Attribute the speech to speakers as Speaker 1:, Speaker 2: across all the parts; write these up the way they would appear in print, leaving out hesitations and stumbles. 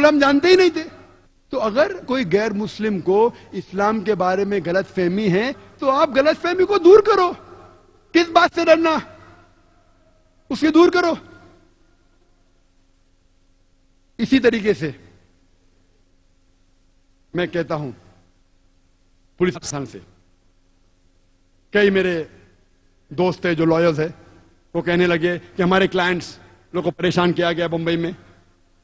Speaker 1: बिल्कुल हम जानते ही नहीं थे। तो अगर कोई गैर मुस्लिम को इस्लाम के बारे में गलत फहमी है तो आप गलत फहमी को दूर करो। किस बात से डरना, उसे दूर करो। इसी तरीके से मैं कहता हूं पुलिस प्रशासन से, कई मेरे दोस्त है जो लॉयर्स है, वो कहने लगे कि हमारे क्लाइंट्स लोग को परेशान किया गया मुंबई में,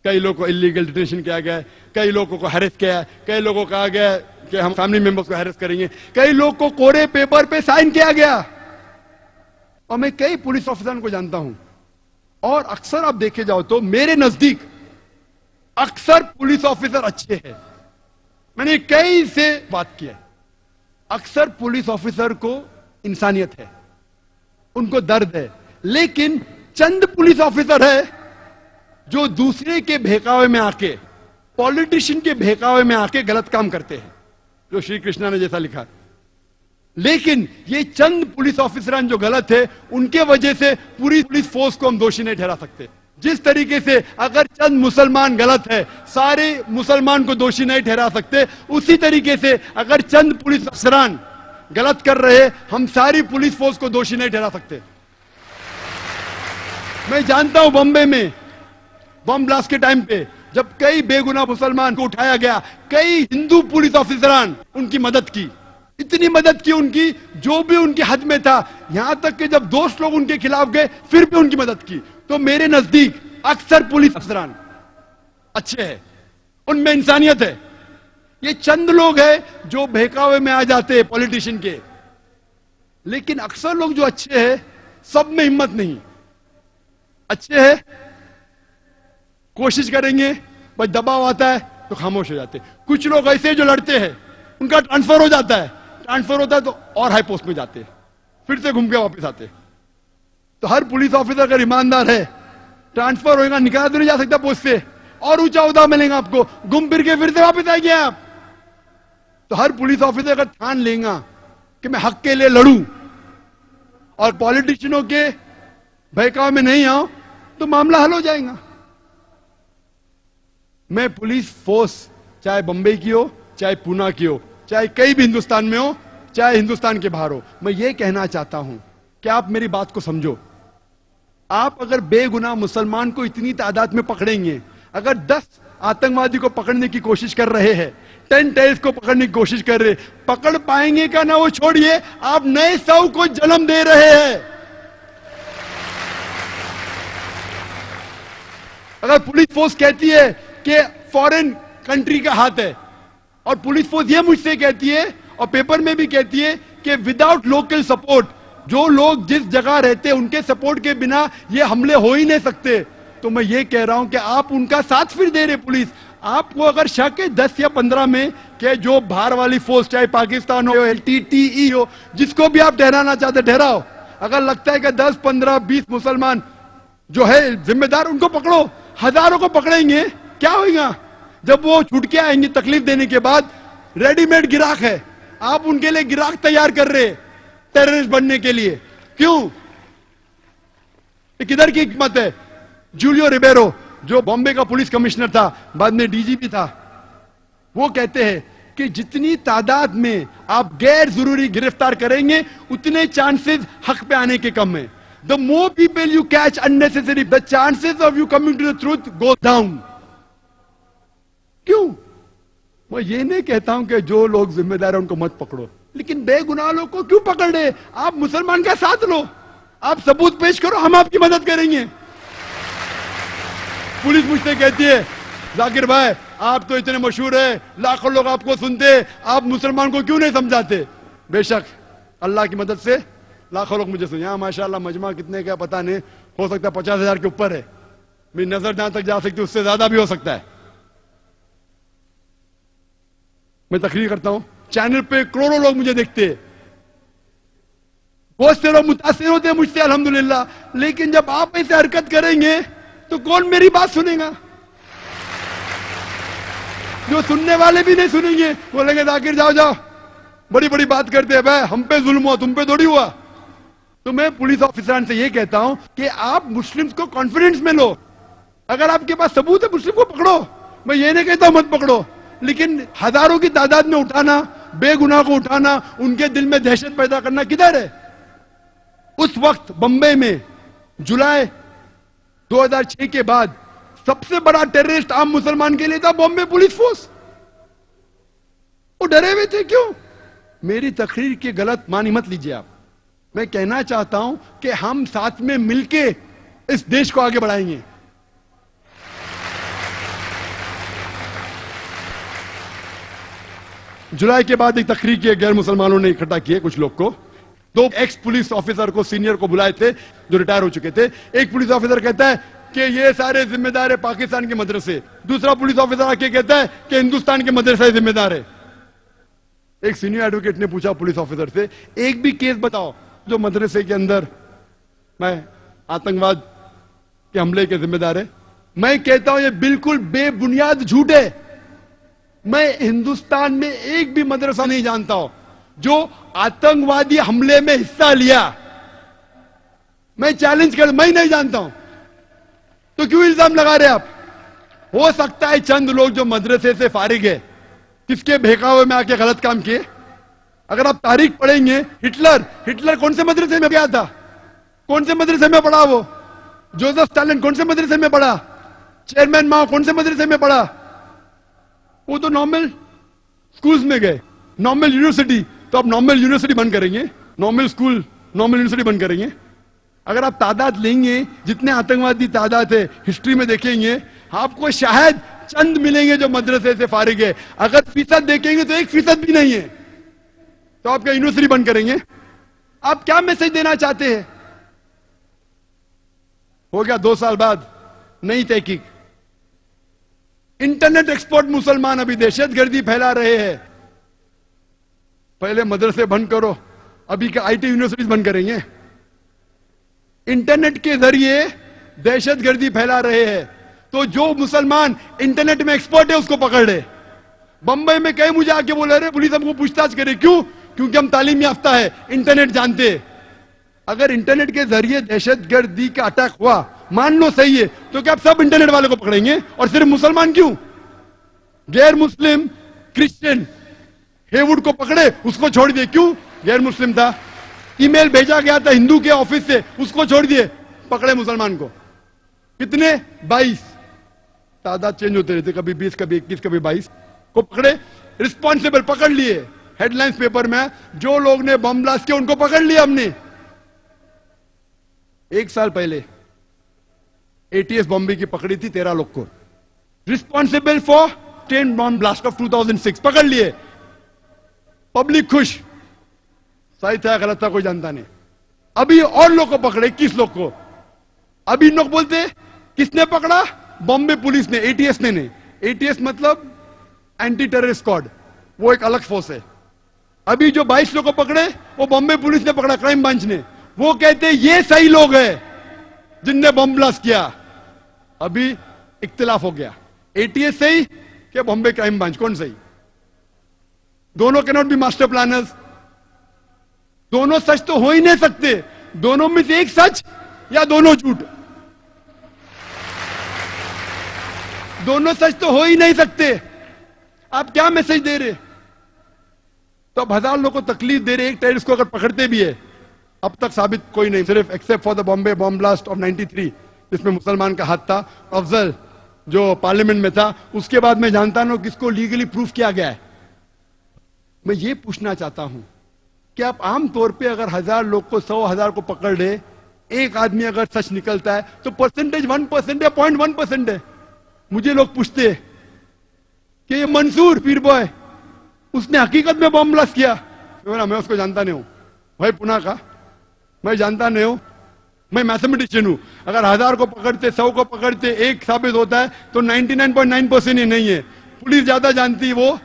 Speaker 1: कई लोगों को इलीगल डिटेंशन किया गया है, कई लोगों को हैरेस किया है, कई लोगों को कहा गया कि हम फैमिली मेंबर्स को हैरेस करेंगे, कई लोग को कोरे पेपर पे साइन किया गया। और मैं कई पुलिस ऑफिसर को जानता हूं और अक्सर आप देखे जाओ तो मेरे नजदीक अक्सर पुलिस ऑफिसर अच्छे हैं। मैंने कई से बात की है, अक्सर पुलिस ऑफिसर को इंसानियत है, उनको दर्द है, लेकिन चंद पुलिस ऑफिसर है जो दूसरे के बहकावे में आके, पॉलिटिशियन के बहकावे में आके गलत काम करते हैं, जो श्री कृष्णा ने जैसा लिखा। लेकिन ये चंद पुलिस ऑफिसर जो गलत है, उनके वजह से पूरी पुलिस फोर्स को हम दोषी नहीं ठहरा सकते। जिस तरीके से अगर चंद मुसलमान गलत है, सारे मुसलमान को दोषी नहीं ठहरा सकते, उसी तरीके से अगर चंद पुलिस अफसरान गलत कर रहे, हम सारी पुलिस फोर्स को दोषी नहीं ठहरा सकते। मैं जानता हूं बॉम्बे में बम ब्लास्ट के टाइम पे जब कई बेगुनाह मुसलमान को उठाया गया, कई हिंदू पुलिस ऑफिसरान उनकी मदद की, इतनी मदद की उनकी जो भी उनके हद में था, यहां तक कि जब दोस्त लोग उनके खिलाफ गए फिर भी उनकी मदद की। तो मेरे नजदीक अक्सर पुलिस अफसरान अच्छे हैं, उनमें इंसानियत है। ये चंद लोग हैं जो बहकावे में आ जाते हैं पॉलिटिशियन के, लेकिन अक्सर लोग जो अच्छे हैं सब में हिम्मत नहीं, अच्छे हैं कोशिश करेंगे, बस दबाव आता है तो खामोश हो जाते। कुछ लोग ऐसे जो लड़ते हैं उनका ट्रांसफर हो जाता है, ट्रांसफर होता है तो और हाई पोस्ट में जाते, फिर से घूम के वापस आते। तो हर पुलिस ऑफिसर अगर ईमानदार है, ट्रांसफर होगा, निकाला तो नहीं जा सकता पोस्ट से, और ऊंचा उदा मिलेगा आपको, घूम फिर के फिर से वापस आएंगे आप। तो हर पुलिस ऑफिसर अगर ठान लेगा कि मैं हक के लिए लड़ूं और पॉलिटिशियनों के बहकाव में नहीं आऊं, तो मामला हल हो जाएगा। मैं पुलिस फोर्स चाहे बंबई की हो, चाहे पूना की हो, चाहे कहीं भी हिंदुस्तान में हो, चाहे हिंदुस्तान के बाहर हो, मैं ये कहना चाहता हूं कि आप मेरी बात को समझो। आप अगर बेगुनाह मुसलमान को इतनी तादाद में पकड़ेंगे, अगर 10 आतंकवादी को पकड़ने की कोशिश कर रहे हैं, 10 टेररिस्ट को पकड़ने की कोशिश कर रहे, पकड़ पाएंगे का ना वो छोड़िए, आप नए 100 को जन्म दे रहे हैं। अगर पुलिस फोर्स कहती है कि फॉरेन कंट्री का हाथ है, और पुलिस फोर्स ये मुझसे कहती है और पेपर में भी कहती है कि विदाउट लोकल सपोर्ट, जो लोग जिस जगह रहते हैं उनके सपोर्ट के बिना ये हमले हो ही नहीं सकते, तो मैं ये कह रहा हूं कि आप उनका साथ फिर दे रहे पुलिस। आपको अगर शक है 10 या 15 में कि जो बाहर वाली फोर्स, चाहे पाकिस्तान हो, LTTE हो, जिसको भी आप ठहराना चाहते ठहराओ, अगर लगता है कि 10, 15, 20 मुसलमान जो है जिम्मेदार, उनको पकड़ो। हजारों को पकड़ेंगे क्या होगा? जब वो छूट के आएंगे तकलीफ देने के बाद, रेडीमेड गिराक है, आप उनके लिए गिराक तैयार कर रहे टेररिस्ट बनने के लिए। क्यों? किधर की हिकमत है? जूलियो रिबेरो जो बॉम्बे का पुलिस कमिश्नर था, बाद में DGP था, वो कहते हैं कि जितनी तादाद में आप गैर जरूरी गिरफ्तार करेंगे उतने चांसेस हक पे आने के कम है। The more people you catch unnecessary, the chances of you coming to the truth go down. क्यों? मैं ये नहीं कहता हूं कि जो लोग जिम्मेदार हैं उनको मत पकड़ो, लेकिन बेगुनाह लोग को क्यों पकड़ रहे? आप मुसलमान का साथ लो, आप सबूत पेश करो, हम आपकी मदद करेंगे। पुलिस मुझसे कहती है, जाकिर भाई आप तो इतने मशहूर है, लाखों लोग आपको सुनते, आप मुसलमान को क्यों नहीं समझाते? बेशक अल्लाह की मदद से लाखों लोग मुझे सुने। यहां माशाल्लाह मजमा कितने का पता नहीं, हो सकता है 50,000 के ऊपर है, मेरी नजर जहां तक जा सकती है उससे ज्यादा भी हो सकता है। मैं तकरीर करता हूं, चैनल पे करोड़ों लोग मुझे देखते हैं, बहुत से लोग मुतासिर होते हैं मुझसे अल्हम्दुलिल्लाह, लेकिन जब आप ऐसे हरकत करेंगे तो कौन मेरी बात सुनेगा? जो सुनने वाले भी नहीं सुनेंगे, बोलेंगे जाकिर जाओ जाओ, बड़ी बड़ी बात करते हैं, भाई हम पे जुल्म हुआ, तुम पे थोड़ी हुआ। तो मैं पुलिस ऑफिसर से ये कहता हूं कि आप मुस्लिम्स को कॉन्फिडेंस में लो, अगर आपके पास सबूत है मुस्लिम को पकड़ो, मैं ये नहीं कहता मत पकड़ो, लेकिन हजारों की तादाद में उठाना, बेगुनाह को उठाना, उनके दिल में दहशत पैदा करना किधर है? उस वक्त बंबई में जुलाई 2006 के बाद सबसे बड़ा टेररिस्ट आम मुसलमान के लिए था बॉम्बे पुलिस फोर्स। वो डरे हुए थे। क्यों? मेरी तकरीर की गलत मानी मत लीजिए आप। मैं कहना चाहता हूं कि हम साथ में मिलके इस देश को आगे बढ़ाएंगे। जुलाई के बाद एक तकरीर की गैर मुसलमानों ने इकट्ठा किए कुछ लोग को। 2 एक्स पुलिस ऑफिसर को, सीनियर को बुलाए थे जो रिटायर हो चुके थे। एक पुलिस ऑफिसर कहता है कि ये सारे जिम्मेदार है पाकिस्तान के मदरसे। दूसरा पुलिस ऑफिसर आके कहता है कि हिंदुस्तान के मदरसे जिम्मेदार है। एक सीनियर एडवोकेट ने पूछा पुलिस ऑफिसर से, एक भी केस बताओ जो मदरसे के अंदर मैं आतंकवाद के हमले के जिम्मेदार है। मैं कहता हूं ये बिल्कुल बेबुनियाद झूठ है। मैं हिंदुस्तान में एक भी मदरसा नहीं जानता हूं जो आतंकवादी हमले में हिस्सा लिया। मैं चैलेंज कर, मैं नहीं जानता हूं, तो क्यों इल्जाम लगा रहे आप? हो सकता है चंद लोग जो मदरसे से फारिग है, किसके बहकावे में आके गलत काम किए। अगर आप तारीख पढ़ेंगे, हिटलर कौन से मदरसे में गया था? कौन से मदरसे में पढ़ा वो? जोसेफ स्टालिन कौन से मदरसे में पढ़ा? चेयरमैन माओ कौन से मदरसे में पढ़ा? वो तो नॉर्मल स्कूल्स में गए। नॉर्मल यूनिवर्सिटी, तो आप नॉर्मल यूनिवर्सिटी बंद करेंगे, नॉर्मल स्कूल, नॉर्मल यूनिवर्सिटी बंद करेंगे। अगर आप तादाद लेंगे, जितने आतंकवादी तादाद है हिस्ट्री में देखेंगे, आपको शायद चंद मिलेंगे जो मदरसे से फारिग है। अगर फीसद देखेंगे तो 1% भी नहीं है। तो आप क्या यूनिवर्सिटी बंद करेंगे? आप क्या मैसेज देना चाहते हैं? हो गया 2 साल बाद नई तहकीक। इंटरनेट एक्सपर्ट मुसलमान अभी दहशतगर्दी फैला रहे हैं। पहले मदरसे बंद करो, अभी क्या आईटी यूनिवर्सिटीज बंद करेंगे? इंटरनेट के जरिए दहशतगर्दी फैला रहे हैं। तो जो मुसलमान इंटरनेट में एक्सपर्ट है उसको पकड़ ले। बंबई में कई मुझे आके बोले रहे पुलिस हमको पूछताछ करे। क्यों? क्योंकि हम तालीम याफ्ता है, इंटरनेट जानते हैं। अगर इंटरनेट के जरिए दहशतगर्दी का अटैक हुआ, मान लो सही है, तो क्या आप सब इंटरनेट वाले को पकड़ेंगे? और सिर्फ मुसलमान क्यों? गैर मुस्लिम क्रिश्चियन हेवुड को पकड़े, उसको छोड़ दिए। क्यों? गैर मुस्लिम था, ईमेल भेजा गया था हिंदू के ऑफिस से, उसको छोड़ दिए, पकड़े मुसलमान को। कितने? 22। तादाद चेंज होते रहते, कभी 20, कभी 21, कभी 22 को पकड़े। रिस्पॉन्सिबल पकड़ लिए। हेडलाइंस पेपर में जो लोग ने बम ब्लास्ट किया उनको पकड़ लिया हमने। 1 साल पहले एटीएस बॉम्बे की पकड़ी थी 13 लोग को, responsible for 10 bomb blast of 2006, पकड़ लिए। पब्लिक खुश, सही था गलत था कोई जानता नहीं। अभी और लोग को पकड़े, 21 लोग को। अभी लोग बोलते किसने पकड़ा? बॉम्बे पुलिस ने, एटीएस ने नहीं। एटीएस मतलब एंटी टेररिस्ट स्क्वाड, वो एक अलग फोर्स है। अभी जो 22 लोग को पकड़े वो बॉम्बे पुलिस ने पकड़ा, क्राइम ब्रांच ने। वो कहते ये सही लोग हैं जिनने बम ब्लास्ट किया। अभी इख्तिलाफ हो गया, एटीएस सही कि बॉम्बे क्राइम ब्रांच, कौन सही? दोनों can not be master planners. दोनों सच तो हो ही नहीं सकते। दोनों में से एक सच या दोनों झूठ। दोनों सच तो हो ही नहीं सकते। आप क्या मैसेज दे रहे? तो अब 1000 लोगों को तकलीफ दे रहे। एक टेररिस्ट को अगर पकड़ते भी है, अब तक साबित कोई नहीं, सिर्फ except for the Bombay bomb blast of 93 जिसमें मुसलमान का हाथ था, अफजल जो पार्लियामेंट में था। उसके बाद मैं जानता ना किसको लीगली प्रूफ किया गया है। मैं ये पूछना चाहता हूं कि आप आमतौर पे अगर 1000 लोग को 100,000 को पकड़ ले, एक आदमी अगर सच निकलता है तो परसेंटेज 1% है, 0.1% है। मुझे लोग पूछते हैं कि ये मंसूर पीर बॉय उसने हकीकत में बॉम्ब ब्लास्ट किया? मैं उसको जानता नहीं हूं भाई, पुणे का मैं जानता नहीं हूं। मैं मैथमेटिशियन हूं। अगर 1000 को पकड़ते, 100 को पकड़ते, एक साबित होता है तो 99.9% ही नहीं है। पुलिस ज्यादा जानती है, वो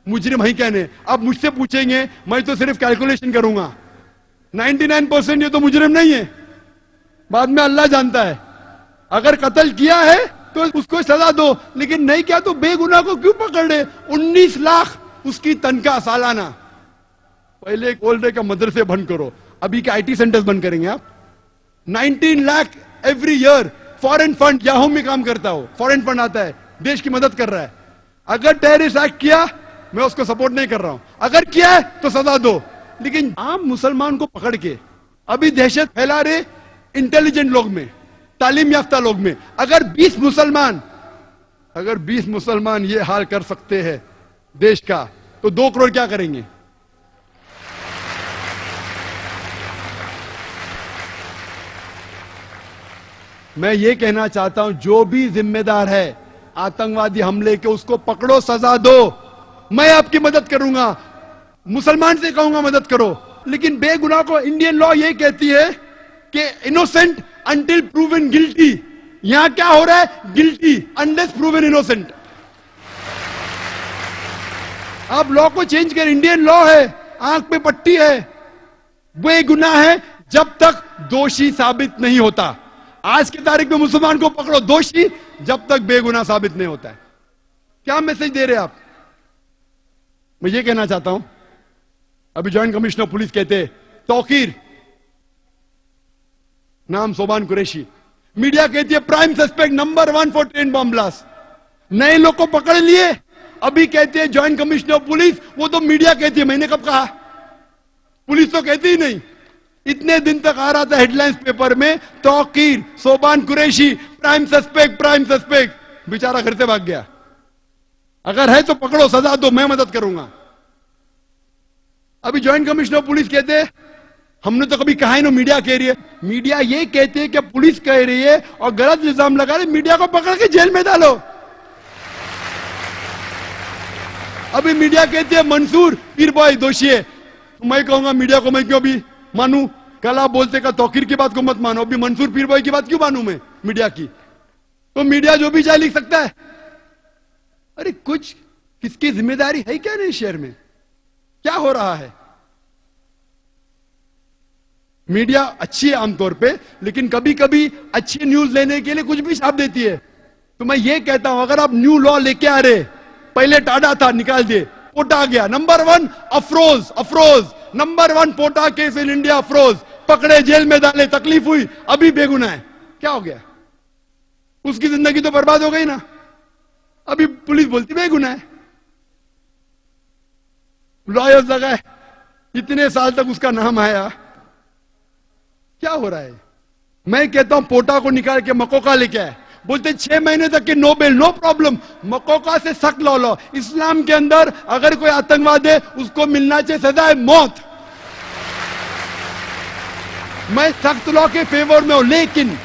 Speaker 1: मुजरिम ही कहने। अब मुझसे पूछेंगे, मैं तो सिर्फ कैलकुलेशन करूंगा। 99% ये तो मुजरिम नहीं है, बाद में अल्लाह जानता है। अगर कत्ल किया है तो उसको सजा दो, लेकिन नहीं किया तो बेगुनाह को क्यों पकड़ रहे? 19 लाख उसकी तनख्वाह सालाना। पहले बोल रहे का मदरसे बंद करो, अभी के आईटी सेंटर्स बंद करेंगे आप। 19 lakh every year. Foreign fund, Yahoo में काम करता हो, फॉरेन फंड आता है, देश की मदद कर रहा है। अगर टेररिस्ट एक्ट किया, मैं उसको सपोर्ट नहीं कर रहा हूं, अगर किया है तो सजा दो। लेकिन आम मुसलमान को पकड़ के अभी दहशत फैला रहे इंटेलिजेंट लोग में, तालीम याफ्ता लोग में। अगर 20 मुसलमान ये हाल कर सकते हैं देश का, तो 2 करोड़ क्या करेंगे? मैं ये कहना चाहता हूं, जो भी जिम्मेदार है आतंकवादी हमले के, उसको पकड़ो, सजा दो। मैं आपकी मदद करूंगा, मुसलमान से कहूंगा मदद करो। लेकिन बेगुनाह को इंडियन लॉ ये कहती है कि इनोसेंट अंटिल प्रूवन गिल्टी। यहां क्या हो रहा है? Guilty unless proven innocent. आप लॉ को चेंज कर, इंडियन लॉ है, आंख पे पट्टी है, बेगुनाह है जब तक दोषी साबित नहीं होता। आज की तारीख में मुसलमान को पकड़ो दोषी जब तक बेगुनाह साबित नहीं होता है। क्या मैसेज दे रहे हैं आप? मैं ये कहना चाहता हूं, अभी ज्वाइंट कमिश्नर पुलिस कहते तौकीर, नाम सोबान कुरैशी, मीडिया कहती है prime suspect number 1 for train bomb blast. नए लोग को पकड़ लिए, अभी कहते हैं ज्वाइंट कमिश्नर पुलिस। वो तो मीडिया कहती है, मैंने कब कहा? पुलिस तो कहती ही नहीं। इतने दिन तक आ रहा था हेडलाइंस पेपर में, तौकीर, सोबान कुरैशी, प्राइम सस्पेक्ट। बेचारा घर से भाग गया। अगर है तो पकड़ो, सजा दो, मैं मदद करूंगा। अभी ज्वाइंट कमिश्नर पुलिस कहते हैं, हमने तो कभी कहा ही ना, मीडिया कह रही है। मीडिया ये कहते हैं कि पुलिस कह रही है और गलत इल्जाम लगा रही, मीडिया को पकड़ के जेल में डालो। अभी मीडिया कहती है मंसूर पीर बॉय दोषी है। तो मैं कहूंगा मीडिया को मैं क्यों भी मानू? कल आप बोलते का तौकीर की बात को मत मानो, अभी मंसूर पीर बॉय की बात क्यों मानू मैं मीडिया की? तो मीडिया जो भी चाहे लिख सकता है। अरे कुछ किसकी जिम्मेदारी है क्या नहीं शहर में? क्या हो रहा है? मीडिया अच्छी है आमतौर पे, लेकिन कभी कभी अच्छी न्यूज लेने के लिए कुछ भी छाप देती है। तो मैं ये कहता हूं, अगर आप न्यू लॉ लेके आ रहे, पहले टाडा था, निकाल दिए, पोटा आ गया, number 1 Afroz, number 1 POTA case in India, Afroz पकड़े, जेल में डाले, तकलीफ हुई, अभी बेगुनाह है। क्या हो गया? उसकी जिंदगी तो बर्बाद हो गई ना। अभी पुलिस बोलती बेगुनाह है, लॉयर्स लगाए, इतने साल तक उसका नाम आया। क्या हो रहा है? मैं कहता हूं पोटा को निकाल के मकोका लेके आए, बोलते 6 महीने तक के नोबेल, नो प्रॉब्लम, मकोका से सख्त लॉ लो। इस्लाम के अंदर अगर कोई आतंकवादी है उसको मिलना चाहिए सजा है मौत। मैं सख्त लॉ के फेवर में हूं, लेकिन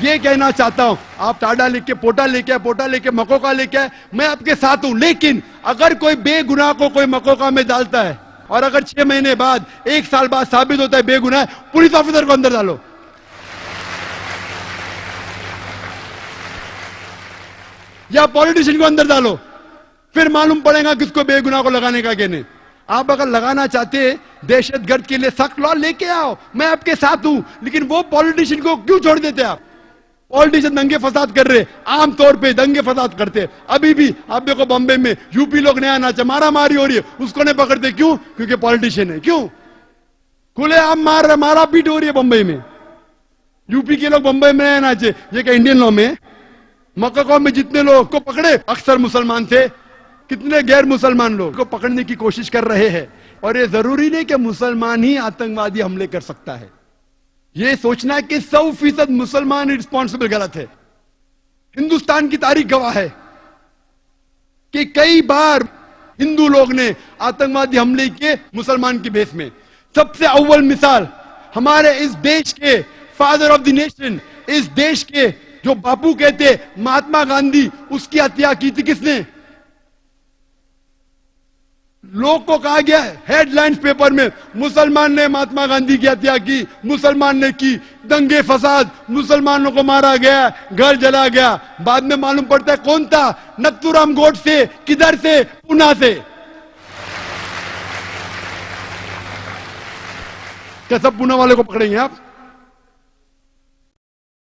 Speaker 1: ये कहना चाहता हूं, आप टाडा लेके पोटा लेके मकोका लेके आए, मैं आपके साथ हूं। लेकिन अगर कोई बेगुनाह को कोई मकोका में डालता है और अगर 6 महीने बाद, 1 साल बाद साबित होता है बेगुनाह, पुलिस ऑफिसर को अंदर डालो। या पॉलिटिशियन को अंदर डालो, फिर मालूम पड़ेगा किसको बेगुनाह को लगाने का कहने। आप अगर लगाना चाहते हैं दहशतगर्द के लिए सख्त लॉ लेके आओ, मैं आपके साथ हूं। लेकिन वो पॉलिटिशियन को क्यों छोड़ देते आप? पॉलिटिशियन दंगे फसाद कर रहे, आमतौर पे दंगे फसाद करते। अभी भी आप देखो बॉम्बे में यूपी लोग नया नाचा, मारा मारी हो रही है, उसको नहीं पकड़ते। क्यों? क्योंकि पॉलिटिशियन है। क्यों? खुले आम मारा पीट हो रही है बंबई में। यूपी के लोग बंबई में नया नाचे, ये क्या इंडियन लॉ में? मक्का में जितने लोग को पकड़े अक्सर मुसलमान थे, कितने गैर मुसलमान लोग को पकड़ने की कोशिश कर रहे हैं। और ये जरूरी नहीं कि मुसलमान ही आतंकवादी हमले कर सकता है। ये सोचना कि 100% मुसलमान रिस्पॉन्सिबल गलत है। हिंदुस्तान की तारीख गवाह है कि कई बार हिंदू लोग ने आतंकवादी हमले किए मुसलमान की बेस में। सबसे अव्वल मिसाल हमारे इस देश के फादर ऑफ द नेशन, इस देश के जो बापू कहते महात्मा गांधी, उसकी हत्या की थी किसने? लोग को कहा गया हेडलाइंस पेपर में, मुसलमान ने महात्मा गांधी की हत्या की, मुसलमान ने की, दंगे फसाद, मुसलमानों को मारा गया, घर जला गया। बाद में मालूम पड़ता है कौन था? नथुराम गोडसे। किधर से? पुणे से। क्या सब पुणे वाले को पकड़ेंगे आप?